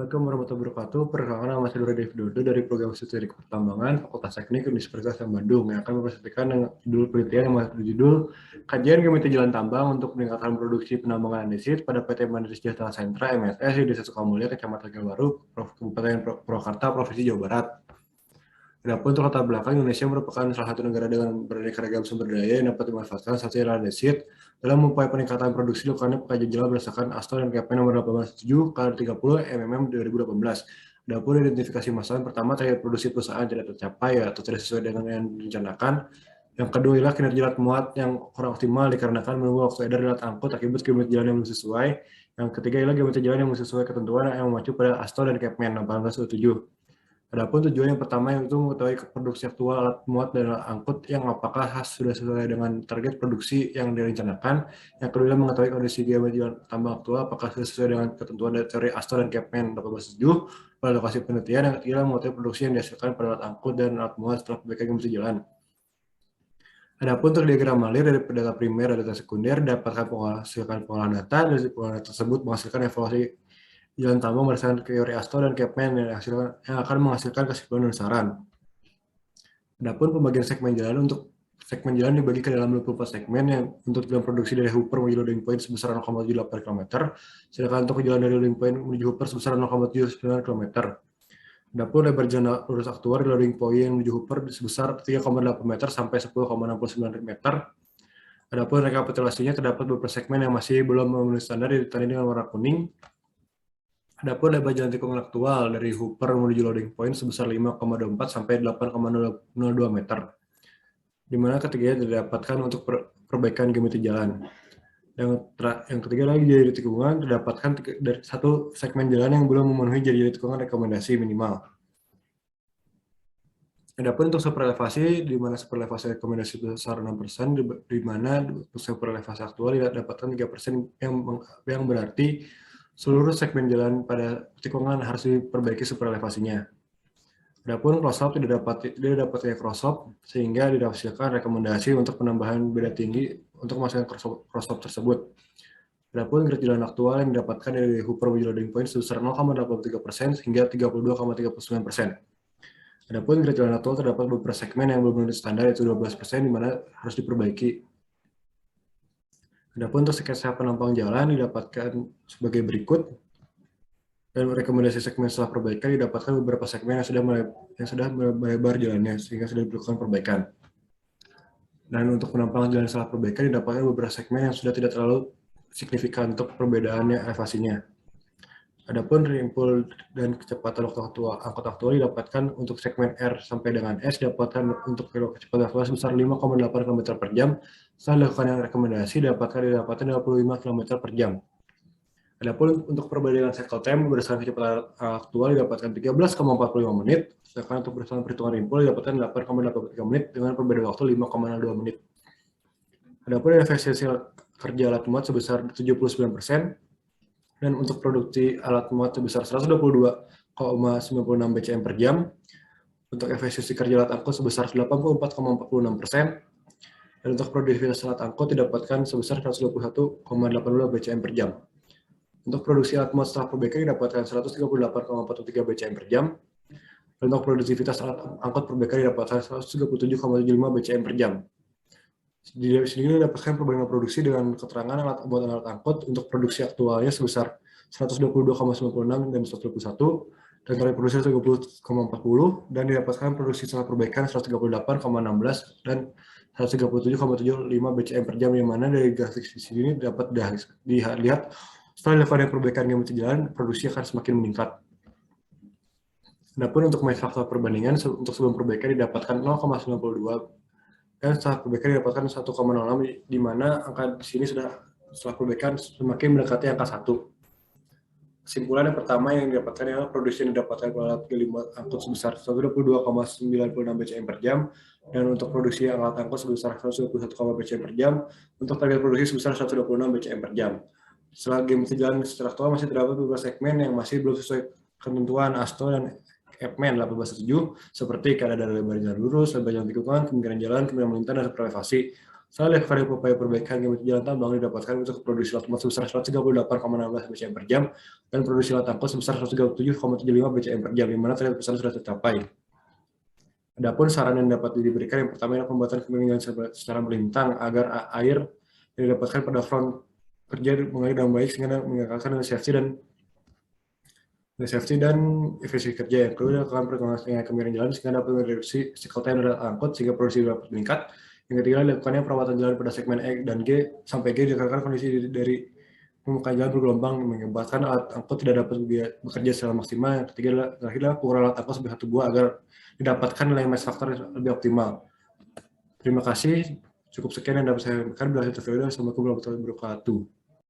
Assalamualaikum warahmatullahi wabarakatuh. Perkenalkan, nama saya Dora Devi Dodo dari Program Studi Pertambangan Fakultas Teknik Universitas Bandung yang akan mempresentasikan judul penelitian yang berjudul Kajian Geometri Jalan Tambang untuk Meningkatkan Produksi Penambangan Andesit pada PT Mandiri Sejahtera Sentra MSS di Desa Sukamulya, Kecamatan Tegalwaru, Kabupaten Purwakarta, Provinsi Jawa Barat. Adapun untuk latar belakang, Indonesia merupakan salah satu negara dengan beraneka ragam sumber daya yang dapat dimanfaatkan secara andesit dalam upaya peningkatan produksi dilakukannya pengkajian jalan berdasarkan ASTO dan KP nomor 18.7/30 MMM 2018. Adapun identifikasi masalah pertama terkait produksi perusahaan tidak tercapai atau tidak sesuai dengan yang direncanakan. Yang kedua ialah kinerja alat muat yang kurang optimal dikarenakan menunggu waktu edar alat angkut akibat geometri jalan yang belum sesuai. Yang ketiga ialah geometri jalan yang belum sesuai ketentuan yang mengacu pada ASTO dan KPN 1827. Adapun tujuan yang pertama yaitu mengetahui produksi aktual alat muat dan alat angkut yang apakah sudah sesuai dengan target produksi yang direncanakan. Yang kedua mengetahui kondisi geometri tambang aktual apakah sudah sesuai dengan ketentuan dari teori ASTO dan KPN 1807 pada lokasi penelitian. Yang ketiga mengetahui produksi yang dihasilkan pada alat angkut dan alat muat setelah perbaikan geometri jalan. Adapun untuk diagram Malir dari data primer dan data sekunder dapatkan menghasilkan pengolahan data, dari pengolahan data tersebut menghasilkan evaluasi jalan tambang berdasarkan teori ASTO dan KPN yang akan menghasilkan kesimpulan dan saran. Adapun pembagian segmen jalan, untuk segmen jalan dibagi ke dalam 24 segmen yang untuk jalan produksi dari Hooper menuju loading point sebesar 0,78 km, sedangkan untuk jalan dari loading point menuju Hooper sebesar 0,79 km. Adapun lebar jalan lurus aktual dari loading point menuju Hooper sebesar 3,8 meter sampai 10,69 meter. Adapun rekapitulasinya terdapat beberapa segmen yang masih belum memenuhi standar ditandai dengan warna kuning. Adapun lebar jalan tikungan aktual dari Hooper menuju loading point sebesar 5,24 sampai 8,02 meter, di mana ketiganya didapatkan untuk perbaikan geometri jalan. Yang ketiga lagi jadi tikungan didapatkan dari satu segmen jalan yang belum memenuhi jadi tikungan rekomendasi minimal. Adapun untuk super elevasi, di mana super elevasi rekomendasi besar 6%, di mana super elevasi aktual didapatkan 3% yang berarti seluruh segmen jalan pada tikungan harus diperbaiki super elevasinya. Adapun cross-slope tidak dapat cross-slope sehingga dihasilkan rekomendasi untuk penambahan beda tinggi untuk memasukkan cross-slope tersebut. Adapun grade jalan aktual yang didapatkan dari Hooper menuju loading point sebesar 0,83% hingga 32,39%. Adapun grade jalan aktual terdapat beberapa segmen yang belum memenuhi standar yaitu 12%, di mana harus diperbaiki. Adapun untuk sketsa penampang jalan didapatkan sebagai berikut, dan rekomendasi segmen setelah perbaikan didapatkan beberapa segmen yang sudah melebar jalannya sehingga sudah dilakukan perbaikan. Dan untuk penampang jalan setelah perbaikan didapatkan beberapa segmen yang sudah tidak terlalu signifikan untuk perbedaannya elevasinya. Adapun rimpul dan kecepatan angkut aktual didapatkan untuk segmen R sampai dengan S didapatkan untuk kecepatan aktual sebesar 5,8 km per jam. Setelah dilakukan rekomendasi didapatkan 25 km per jam. Adapun untuk perbandingan cycle time berdasarkan kecepatan aktual didapatkan 13,45 menit, sedangkan untuk berdasarkan perhitungan rimpul didapatkan 8,83 menit dengan perbedaan waktu 5,02 menit. Adapun efisiensi kerja alat muat sebesar 79%, dan untuk produksi alat muat sebesar 122,96 BCM per jam. Untuk efisiensi kerja alat angkut sebesar 84,46%, dan untuk produktivitas alat angkut didapatkan sebesar 121,82 BCM per jam. Untuk produksi alat muat setelah perbaikan didapatkan 138,43 BCM per jam. Dan untuk produktivitas alat angkut perbaikan didapatkan 137,75 BCM per jam. Di sini didapatkan perbandingan produksi dengan keterangan alat muat dan alat angkut untuk produksi aktualnya sebesar 122,96 dan 121, dan tarif produksi 130,40, dan didapatkan produksi setelah perbaikan 138,16 dan 137,75 BCM per jam, yang mana dari grafik di sini dapat dilihat setelah dilakukan perbaikan geometri jalan, produksi akan semakin meningkat. Adapun untuk faktor perbandingan untuk sebelum perbaikan didapatkan 0,92 dan setelah perbaikan didapatkan 1,06, di mana angka di sini setelah perbaikan semakin mendekati angka 1. Kesimpulan yang pertama yang didapatkan adalah produksi yang didapatkan alat angkut sebesar 122,96 BCM per jam, dan untuk produksi alat angkut sebesar 121, BCM per jam, untuk target produksi sebesar 126 BCM per jam. Setelah geometri jalan secara aktual masih terdapat beberapa segmen yang masih belum sesuai ketentuan ASTO dan KPN 1807, seperti keadaan lebar jalan lurus, lebar jalan tikungan, kemungkinan jalan, kemungkinan melintang, dan super elevasi. Setelah dilakukan upaya perbaikan geometri jalan tambang didapatkan untuk produksi lot sebesar 138,16 BCM per jam dan produksi lot angkut sebesar 137,75 BCM per jam, di mana target pesanan sudah tercapai. Adapun saran yang dapat diberikan yang pertama adalah pembuatan kemiringan secara melintang agar air yang didapatkan pada front kerja mengalir dengan baik sehingga meningkatkan safety dan efisiensi kerja. Yang kedua adalah lakukan perkembangan kemiringan jalan sehingga dapat mereduksi cycle time dari angkut sehingga produksi dapat meningkat. Yang ketiga dilakukannya perawatan jalan pada segmen E dan G sampai G dikarenakan kondisi dari permukaan jalan bergelombang menyebabkan alat angkut tidak dapat bekerja secara maksimal. Yang ketiga adalah pengurangan alat angkut sebanyak 1 buah agar didapatkan nilai mass factor yang lebih optimal. Terima kasih. Cukup sekian yang dapat saya berikan. Assalamualaikum warahmatullahi wabarakatuh.